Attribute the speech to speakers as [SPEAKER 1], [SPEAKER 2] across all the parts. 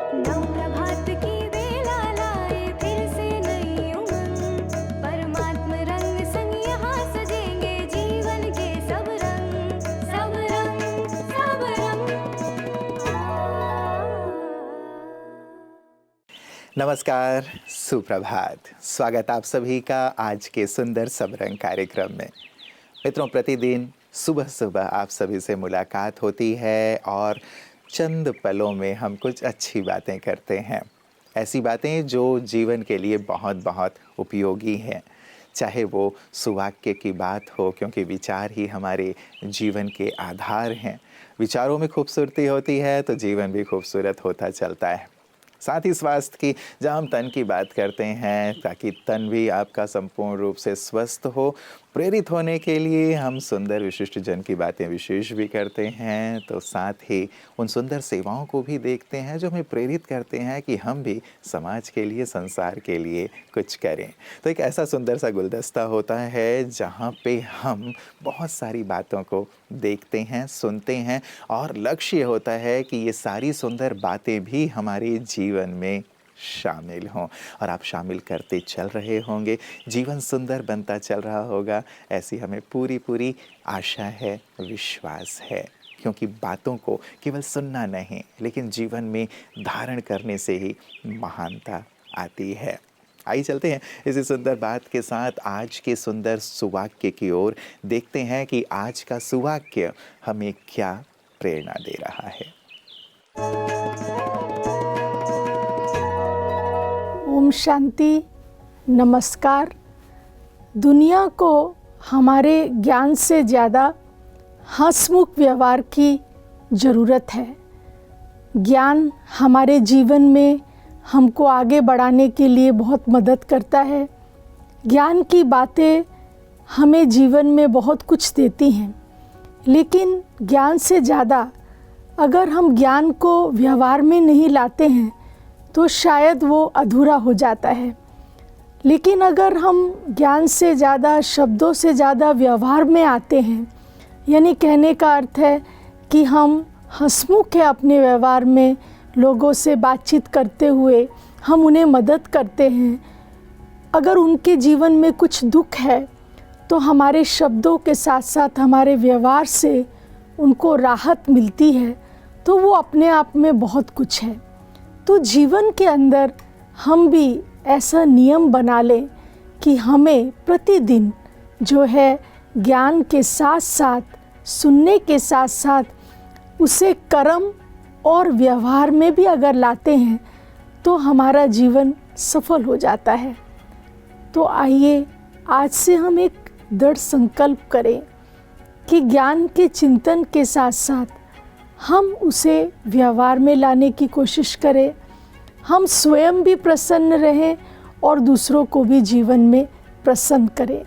[SPEAKER 1] नव प्रभात की बेला लाए फिर से नई उमंग, परमात्म रंग संग यहाँ सजेंगे जीवन के सब रंग, सब रंग, सब रंग।
[SPEAKER 2] नमस्कार, सुप्रभात। स्वागत आप सभी का आज के सुंदर सबरंग कार्यक्रम में। मित्रों, प्रतिदिन सुबह सुबह आप सभी से मुलाकात होती है और चंद पलों में हम कुछ अच्छी बातें करते हैं। ऐसी बातें जो जीवन के लिए बहुत बहुत उपयोगी हैं। चाहे वो सुवाक्य की बात हो, क्योंकि विचार ही हमारे जीवन के आधार हैं। विचारों में खूबसूरती होती है तो जीवन भी खूबसूरत होता चलता है। साथ ही स्वास्थ्य की, जहाँ हम तन की बात करते हैं, ताकि तन भी आपका संपूर्ण रूप से स्वस्थ हो। प्रेरित होने के लिए हम सुंदर विशिष्ट जन की बातें विशेष भी करते हैं, तो साथ ही उन सुंदर सेवाओं को भी देखते हैं जो हमें प्रेरित करते हैं कि हम भी समाज के लिए, संसार के लिए कुछ करें। तो एक ऐसा सुंदर सा गुलदस्ता होता है जहाँ पे हम बहुत सारी बातों को देखते हैं, सुनते हैं और लक्ष्य ये होता है कि ये सारी सुंदर बातें भी हमारे जीवन में शामिल हों और आप शामिल करते चल रहे होंगे। जीवन सुंदर बनता चल रहा होगा, ऐसी हमें पूरी पूरी आशा है, विश्वास है। क्योंकि बातों को केवल सुनना नहीं, लेकिन जीवन में धारण करने से ही महानता आती है। आइए चलते हैं इसी सुंदर बात के साथ आज के सुंदर सुवाक्य की ओर। देखते हैं कि आज का सुवाक्य हमें क्या प्रेरणा दे रहा है।
[SPEAKER 3] ओम शांति, नमस्कार। दुनिया को हमारे ज्ञान से ज़्यादा हंसमुख व्यवहार की ज़रूरत है। ज्ञान हमारे जीवन में हमको आगे बढ़ाने के लिए बहुत मदद करता है। ज्ञान की बातें हमें जीवन में बहुत कुछ देती हैं, लेकिन ज्ञान से ज़्यादा अगर हम ज्ञान को व्यवहार में नहीं लाते हैं तो शायद वो अधूरा हो जाता है। लेकिन अगर हम ज्ञान से ज़्यादा, शब्दों से ज़्यादा व्यवहार में आते हैं, यानी कहने का अर्थ है कि हम हंसमुख हैं अपने व्यवहार में, लोगों से बातचीत करते हुए हम उन्हें मदद करते हैं। अगर उनके जीवन में कुछ दुख है तो हमारे शब्दों के साथ साथ हमारे व्यवहार से उनको राहत मिलती है, तो वो अपने आप में बहुत कुछ है। तो जीवन के अंदर हम भी ऐसा नियम बना लें कि हमें प्रतिदिन जो है ज्ञान के साथ साथ, सुनने के साथ साथ उसे कर्म और व्यवहार में भी अगर लाते हैं तो हमारा जीवन सफल हो जाता है। तो आइए आज से हम एक दृढ़ संकल्प करें कि ज्ञान के चिंतन के साथ साथ हम उसे व्यवहार में लाने की कोशिश करें। हम स्वयं भी प्रसन्न रहें और दूसरों को भी जीवन में प्रसन्न करें।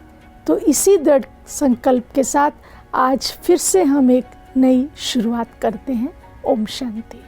[SPEAKER 3] तो इसी दृढ़ संकल्प के साथ आज फिर से हम एक नई शुरुआत करते हैं। ओम शांति।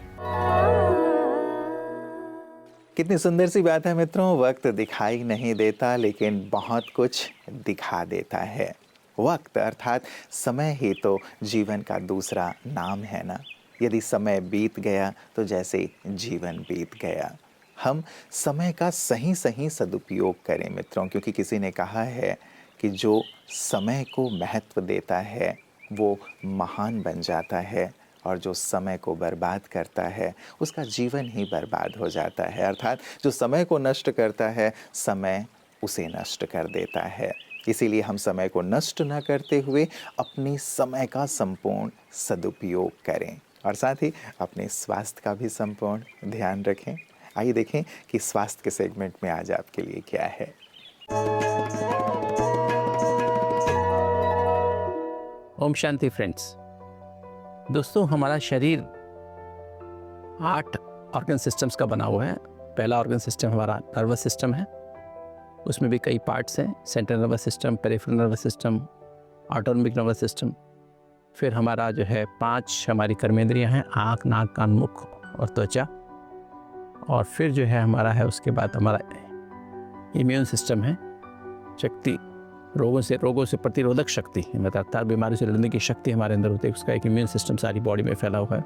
[SPEAKER 2] कितनी सुंदर सी बात है मित्रों। वक्त दिखाई नहीं देता, लेकिन बहुत कुछ दिखा देता है। वक्त अर्थात समय ही तो जीवन का दूसरा नाम है ना। यदि समय बीत गया तो जैसे जीवन बीत गया। हम समय का सही सही सदुपयोग करें मित्रों, क्योंकि किसी ने कहा है कि जो समय को महत्व देता है वो महान बन जाता है, और जो समय को बर्बाद करता है उसका जीवन ही बर्बाद हो जाता है। अर्थात जो समय को नष्ट करता है, समय उसे नष्ट कर देता है। इसीलिए हम समय को नष्ट न करते हुए अपने समय का संपूर्ण सदुपयोग करें, और साथ ही अपने स्वास्थ्य का भी संपूर्ण ध्यान रखें। आइए देखें कि स्वास्थ्य के सेगमेंट में आज आपके लिए क्या है।
[SPEAKER 4] ओम शांति फ्रेंड्स। दोस्तों, हमारा शरीर 8 ऑर्गन सिस्टम्स का बना हुआ है। पहला ऑर्गन सिस्टम हमारा नर्वस सिस्टम है, उसमें भी कई पार्ट्स हैं। Central nervous system, peripheral nervous system, autonomic nervous system. फिर हमारा जो है 5 हमारी कर्मेंद्रियां हैं, आँख, नाक, कान, मुख और त्वचा। और फिर जो है हमारा है उसके बाद हमारा इम्यून सिस्टम है, शक्ति, रोगों से प्रतिरोधक शक्ति, मतलब अर्थात बीमारी से लड़ने की शक्ति हमारे अंदर होती है, उसका एक इम्यून सिस्टम सारी बॉडी में फैला हुआ है।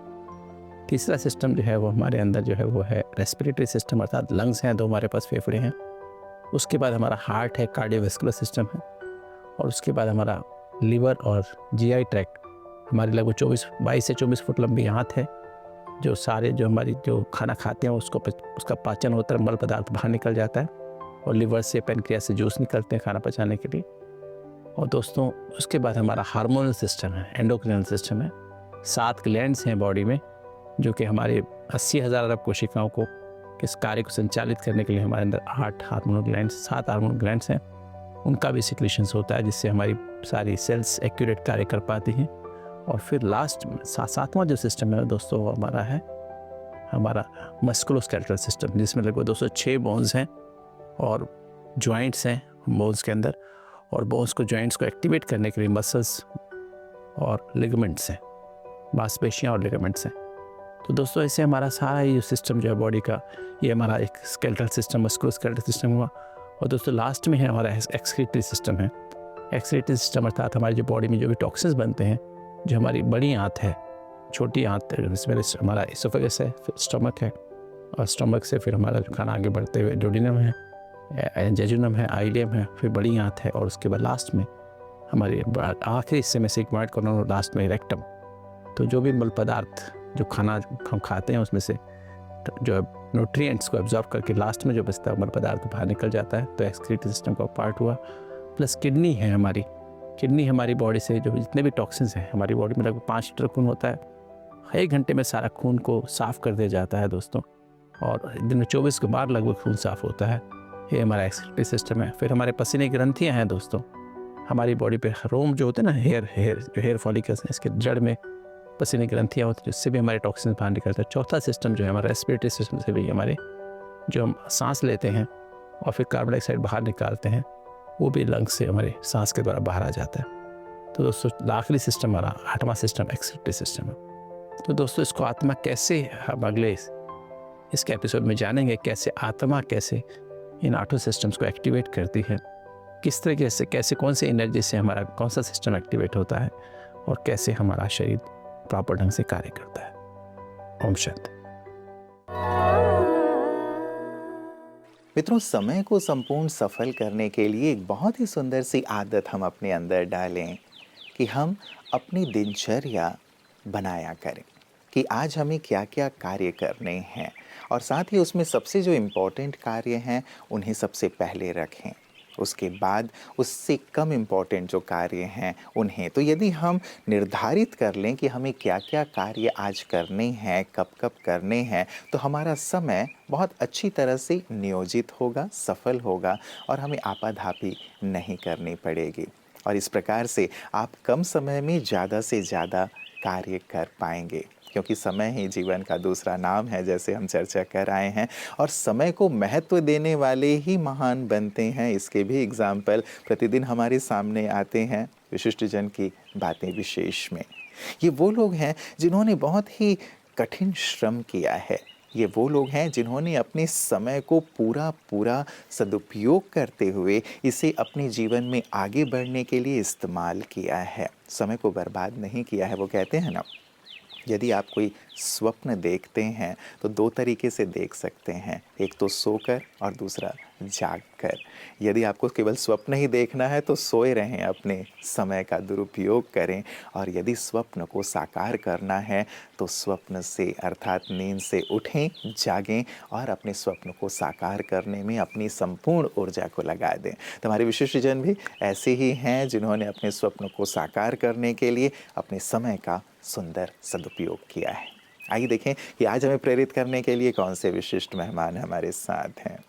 [SPEAKER 4] तीसरा सिस्टम जो है वो हमारे अंदर जो है वो है रेस्पिरेटरी सिस्टम, अर्थात लंग्स हैं, 2 हमारे पास फेफड़े हैं। उसके बाद हमारा हार्ट है, कार्डियोवैस्कुलर सिस्टम है, और उसके बाद हमारा लीवर और जीआई ट्रैक्ट, हमारी लगभग 22 से 24 फुट लंबी आंत है, जो सारे जो हमारी जो खाना खाते हैं उसका पाचन होता है, मल पदार्थ बाहर निकल जाता है, और लिवर से पैनक्रियास से जूस निकलते हैं खाना पचाने के लिए। और दोस्तों उसके बाद हमारा हार्मोनल सिस्टम है, एंडोक्रिनल सिस्टम है। 7 ग्लैंड्स हैं बॉडी में, जो कि हमारे 80,000 अरब कोशिकाओं को इस कार्य को संचालित करने के लिए हमारे अंदर 7 हार्मोनल ग्लैंड्स हैं, उनका भी सिक्रीशंस होता है, जिससे हमारी सारी सेल्स एक्यूरेट कार्य कर पाती हैं। और फिर लास्ट में 7वां जो सिस्टम है दोस्तों, वो हमारा है हमारा मस्कुलोस्केलेटल सिस्टम, जिसमें लगभग 206 बोन्स हैं और जॉइंट्स हैं बोन्स के अंदर, और बोन्स को जॉइंट्स को एक्टिवेट करने के लिए मसल्स और लिगामेंट्स हैं, मांसपेशियाँ और लिगामेंट्स हैं। तो दोस्तों ऐसे हमारा सारा ये सिस्टम जो है बॉडी का, ये हमारा एक स्केलेटल सिस्टम, मस्कुलोस्केलेटल सिस्टम हुआ। और दोस्तों लास्ट में है हमारा एक्सक्रीटरी सिस्टम है। एक्सक्रीटरी सिस्टम अर्थात हमारी जो बॉडी में जो भी टॉक्सिन्स बनते हैं, जो हमारी बड़ी आंत है, छोटी आंत है, इसमें हमारा इसोफेगस है, फिर स्टमक है, और स्टमक से फिर हमारा जो खाना आगे बढ़ते हुए डोडिनम है, जेजुनम है, आइलियम है, फिर बड़ी आंत है, और उसके बाद लास्ट में हमारे आखिरी हिस्से में सिग्मॉइड कॉर्नर और लास्ट में रेक्टम। तो जो भी मल पदार्थ जो खाना हम खाते हैं उसमें से जो न्यूट्रिएंट्स को एब्जॉर्ब करके लास्ट में जो बचता है मल पदार्थ बाहर निकल जाता है, तो एक्सक्रीटरी सिस्टम का पार्ट हुआ। प्लस किडनी है हमारी, किडनी हमारी बॉडी से जो जितने भी टॉक्सिन्स हैं, हमारी बॉडी में लगभग 5 लीटर खून होता है, 1 घंटे में सारा खून को साफ़ कर दिया जाता है दोस्तों, और दिन में 24 बार लगभग खून साफ़ होता है। ये हमारा एक्सक्रीटरी सिस्टम है। फिर हमारे पसीने की ग्रंथियाँ हैं दोस्तों, हमारी बॉडी पे रोम जो होते हैं ना, हेयर फॉलिकल्स हैं, इसके जड़ में पसीने की ग्रंथियाँ होती हैं, जिससे भी हमारे टॉक्सिन बाहर निकलते हैं। चौथा सिस्टम जो है हमारा रेस्पिरेटरी सिस्टम से भी हमारे जो हम सांस लेते हैं और फिर कार्बन डाइऑक्साइड बाहर निकालते हैं, वो भी लंग्स से हमारे सांस के द्वारा बाहर आ जाता है। तो दोस्तों आखिरी सिस्टम हमारा 8वां सिस्टम एक्सक्रीटरी सिस्टम है। तो दोस्तों इसको आत्मा कैसे, हम अगले इसके एपिसोड में जानेंगे कैसे आत्मा कैसे इन 8 सिस्टम्स को एक्टिवेट करती है, किस तरीके से, कैसे कौन सी एनर्जी से हमारा कौन सा सिस्टम एक्टिवेट होता है, और कैसे हमारा शरीर प्रॉपर ढंग से कार्य करता है। ओम शांति।
[SPEAKER 2] मित्रों, समय को संपूर्ण सफल करने के लिए एक बहुत ही सुंदर सी आदत हम अपने अंदर डालें कि हम अपनी दिनचर्या बनाया करें कि आज हमें क्या क्या कार्य करने हैं, और साथ ही उसमें सबसे जो इम्पोर्टेंट कार्य हैं उन्हें सबसे पहले रखें, उसके बाद उससे कम इम्पोर्टेंट जो कार्य हैं उन्हें। तो यदि हम निर्धारित कर लें कि हमें क्या क्या कार्य आज करने हैं, कब कब करने हैं, तो हमारा समय बहुत अच्छी तरह से नियोजित होगा, सफल होगा, और हमें आपाधापी नहीं करनी पड़ेगी। और इस प्रकार से आप कम समय में ज़्यादा से ज़्यादा कार्य कर पाएंगे, क्योंकि समय ही जीवन का दूसरा नाम है, जैसे हम चर्चा कर आए हैं। और समय को महत्व देने वाले ही महान बनते हैं। इसके भी एग्जाम्पल प्रतिदिन हमारे सामने आते हैं विशिष्ट जन की बातें विशेष में। ये वो लोग हैं जिन्होंने बहुत ही कठिन श्रम किया है। ये वो लोग हैं जिन्होंने अपने समय को पूरा सदुपयोग करते हुए इसे अपने जीवन में आगे बढ़ने के लिए इस्तेमाल किया है, समय को बर्बाद नहीं किया है। वो कहते हैं ना, यदि आप कोई स्वप्न देखते हैं तो 2 तरीके से देख सकते हैं, एक तो सोकर और दूसरा जागकर। यदि आपको केवल स्वप्न ही देखना है तो सोए रहें, अपने समय का दुरुपयोग करें, और यदि स्वप्न को साकार करना है तो स्वप्न से अर्थात नींद से उठें, जागें और अपने स्वप्न को साकार करने में अपनी संपूर्ण ऊर्जा को लगा दें। तो हमारे विशिष्ट जन भी ऐसे ही हैं जिन्होंने अपने स्वप्न को साकार करने के लिए अपने समय का सुंदर सदुपयोग किया है। आइए देखें कि आज हमें प्रेरित करने के लिए कौन से विशिष्ट मेहमान हमारे साथ हैं।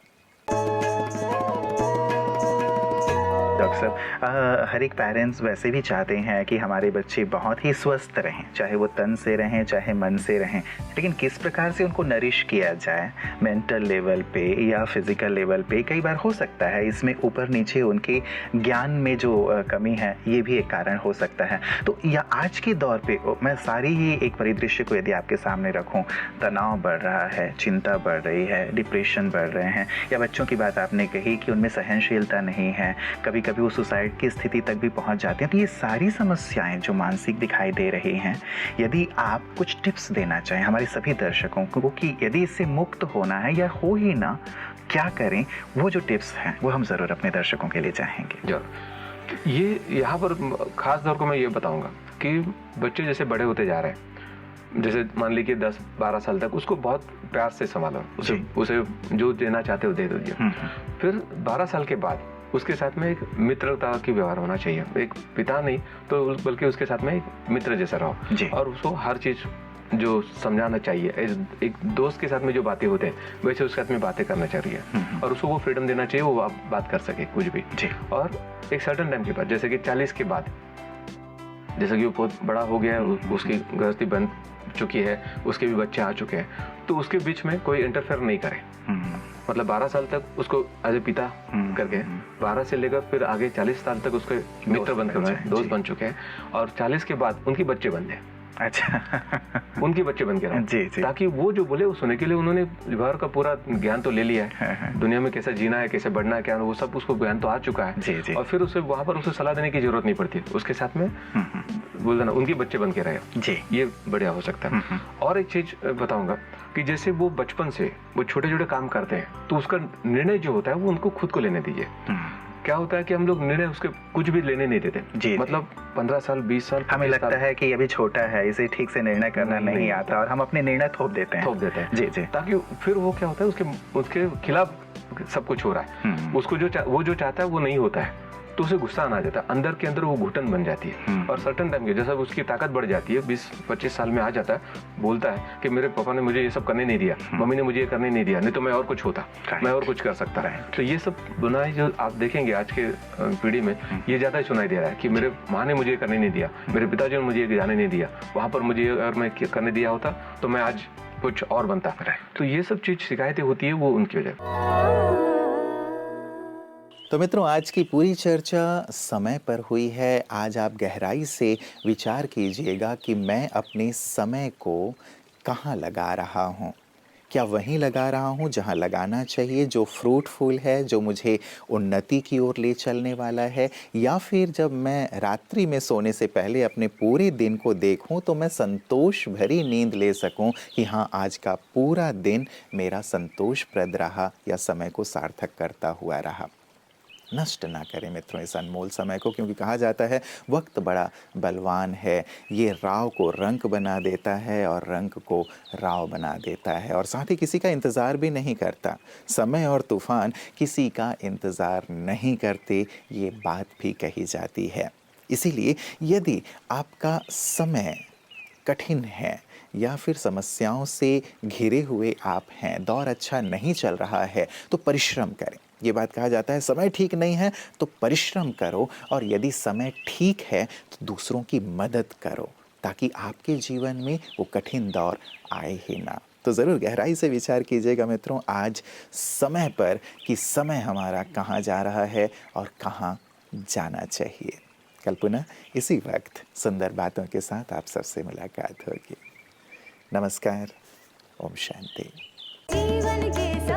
[SPEAKER 2] डॉक्टर साहब, हर एक पेरेंट्स वैसे भी चाहते हैं कि हमारे बच्चे बहुत ही स्वस्थ रहें, चाहे वो तन से रहें चाहे मन से रहें, लेकिन किस प्रकार से उनको नरिश किया जाए, मेंटल लेवल पे या फिजिकल लेवल पे, कई बार हो सकता है इसमें ऊपर नीचे उनके ज्ञान में जो कमी है ये भी एक कारण हो सकता है। तो या आज के दौर पे मैं सारी ही एक परिदृश्य को यदि आपके सामने रखूं, तनाव बढ़ रहा है, चिंता बढ़ रही है, डिप्रेशन बढ़ रहे हैं, या बच्चों की बात आपने कही कि उनमें सहनशीलता नहीं है, कभी कभी वो सुसाइड की स्थिति तक भी पहुंच जाते हैं। तो ये सारी समस्याएं जो मानसिक दिखाई दे रही हैं, यदि आप कुछ टिप्स देना चाहें हमारे सभी दर्शकों को कि यदि इससे मुक्त होना है या हो ही ना, क्या करें, वो जो टिप्स हैं वो हम ज़रूर अपने दर्शकों के लिए चाहेंगे।
[SPEAKER 5] ये यहाँ पर खास तौर को मैं ये बताऊंगा कि बच्चे जैसे बड़े होते जा रहे हैं, जैसे मान लीजिए 10-12 साल तक उसको बहुत प्यार से संभालो, उसे जो देना चाहते हो दे दीजिए। फिर 12 साल के बाद उसके साथ में एक मित्रता की व्यवहार होना चाहिए, एक पिता नहीं तो बल्कि उसके साथ में एक मित्र जैसा रहो, और उसको हर चीज़ जो समझाना चाहिए। एक दोस्त के साथ में जो बातें होते हैं वैसे उसके साथ में बातें करना चाहिए, और उसको वो फ्रीडम देना चाहिए, वो आप बात कर सके कुछ भी। और एक सर्टेन टाइम के बाद, जैसे कि 40 के बाद, जैसे कि वो बहुत बड़ा हो गया है, उसकी गृहस्थी बन चुकी है, उसके भी बच्चे आ चुके हैं, तो उसके बीच में कोई इंटरफेयर नहीं करे। मतलब 12 साल तक उसको एज ए पिता करके, 12 से लेकर फिर आगे 40 साल तक उसके मित्र बन चुके हैं, दोस्त बन चुके हैं, और 40 के बाद उनके बच्चे बन जाए।
[SPEAKER 2] अच्छा
[SPEAKER 5] उनके बच्चे बन के रहो,
[SPEAKER 2] जी।
[SPEAKER 5] ताकि वो जो बोले वो सुनने के लिए उन्होंने व्यवहार का पूरा ज्ञान तो ले लिया है, दुनिया में कैसे जीना है, कैसे बढ़ना है, क्या वो सब उसको ज्ञान तो आ चुका है।
[SPEAKER 2] जी।
[SPEAKER 5] और फिर उसे वहां पर उसे सलाह देने की जरूरत नहीं पड़ती, उसके साथ में बोल देना उनके बच्चे बन के रहे
[SPEAKER 2] जी,
[SPEAKER 5] ये बढ़िया हो सकता है। और एक चीज बताऊंगा कि जैसे वो बचपन से वो छोटे छोटे काम करते हैं, तो उसका निर्णय जो होता है वो उनको खुद को लेने दीजिए। क्या होता है कि हम लोग निर्णय उसके कुछ भी लेने नहीं देते
[SPEAKER 2] जी।
[SPEAKER 5] मतलब 15 साल 20 साल
[SPEAKER 2] हमें लगता है कि अभी छोटा है, इसे ठीक से निर्णय करना नहीं आता, और हम अपने निर्णय थोप देते हैं। जी।
[SPEAKER 5] ताकि फिर वो क्या होता है उसके खिलाफ सब कुछ हो रहा है, उसको वो जो चाहता है वो नहीं होता है, तो उसे गुस्सा आना जाता है, अंदर के अंदर वो घुटन बन जाती है। और सर्टेन टाइम के जैसा उसकी ताकत बढ़ जाती है, 20-25 साल में आ जाता है, बोलता है कि मेरे पापा ने मुझे ये सब करने नहीं दिया, मम्मी ने मुझे ये करने नहीं दिया, नहीं तो मैं और कुछ होता, मैं और कुछ कर सकता। तो ये सब बुनाई जो आप देखेंगे आज के पीढ़ी में, ये ज्यादा सुनाई दे रहा है कि मेरे माँ ने मुझे करने नहीं दिया, मेरे पिताजी ने मुझे जाने नहीं दिया, वहां पर मुझे अगर मैं करने दिया होता तो मैं आज कुछ और बनता। तो ये सब चीज शिकायतें होती है वो उनकी वजह।
[SPEAKER 2] तो मित्रों, आज की पूरी चर्चा समय पर हुई है। आज आप गहराई से विचार कीजिएगा कि मैं अपने समय को कहाँ लगा रहा हूँ। क्या वहीं लगा रहा हूँ जहाँ लगाना चाहिए, जो फ्रूटफुल है, जो मुझे उन्नति की ओर ले चलने वाला है, या फिर जब मैं रात्रि में सोने से पहले अपने पूरे दिन को देखूँ तो मैं संतोष भरी नींद ले सकूँ कि हाँ, आज का पूरा दिन मेरा संतोषप्रद रहा या समय को सार्थक करता हुआ रहा। नष्ट ना करें मित्रों इस अनमोल समय को, क्योंकि कहा जाता है वक्त बड़ा बलवान है, ये राव को रंक बना देता है और रंक को राव बना देता है, और साथ ही किसी का इंतज़ार भी नहीं करता। समय और तूफान किसी का इंतज़ार नहीं करते, ये बात भी कही जाती है। इसीलिए यदि आपका समय कठिन है या फिर समस्याओं से घिरे हुए आप हैं, दौर अच्छा नहीं चल रहा है, तो परिश्रम करें। ये बात कहा जाता है समय ठीक नहीं है तो परिश्रम करो, और यदि समय ठीक है तो दूसरों की मदद करो, ताकि आपके जीवन में वो कठिन दौर आए ही ना। तो ज़रूर गहराई से विचार कीजिएगा मित्रों आज समय पर कि समय हमारा कहाँ जा रहा है और कहाँ जाना चाहिए। कल पुनः इसी वक्त सुंदर बातों के साथ आप सबसे मुलाकात होगी। नमस्कार, ओम शांति।
[SPEAKER 1] जीवन के